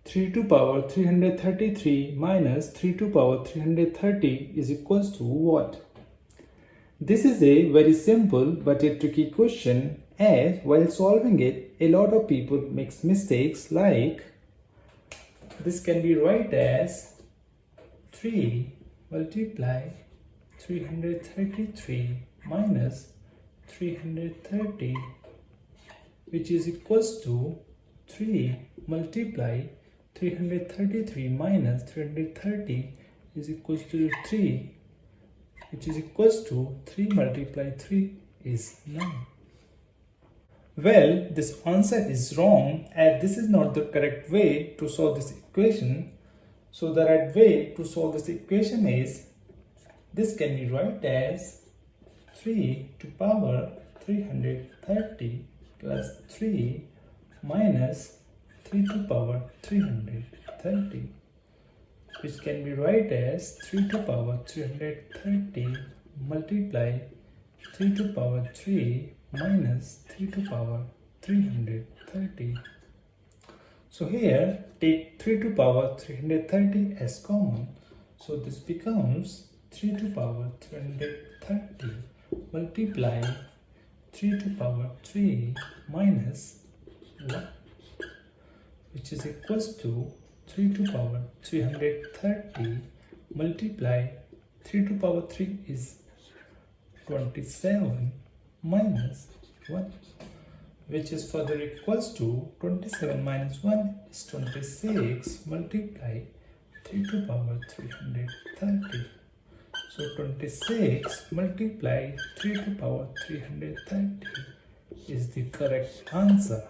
3 to power 333 minus 3 to power 330 is equals to what? This is a very simple but a tricky question, as while solving it, a lot of people make mistakes like this can be written as 3 multiply 333 minus 330, which is equals to 3 multiply 333 minus 330 is equals to 3, which is equals to 3 multiply 3 is 9. Well, this answer is wrong, as this is not the correct way to solve this equation. So the right way to solve this equation is, this can be written as 3 to power 330 plus 3 minus 3 to power 330, which can be written as 3 to power 330 multiply 3 to power 3 minus 3 to power 330. So here take 3 to power 330 as common. So this becomes 3 to power 330 multiply 3 to power 3 minus 1, which is equals to 3 to power 330 multiply 3 to power 3 is 27 minus 1, which is further equals to 27 minus 1 is 26 multiply 3 to power 330. So 26 multiply 3 to power 330 is the correct answer.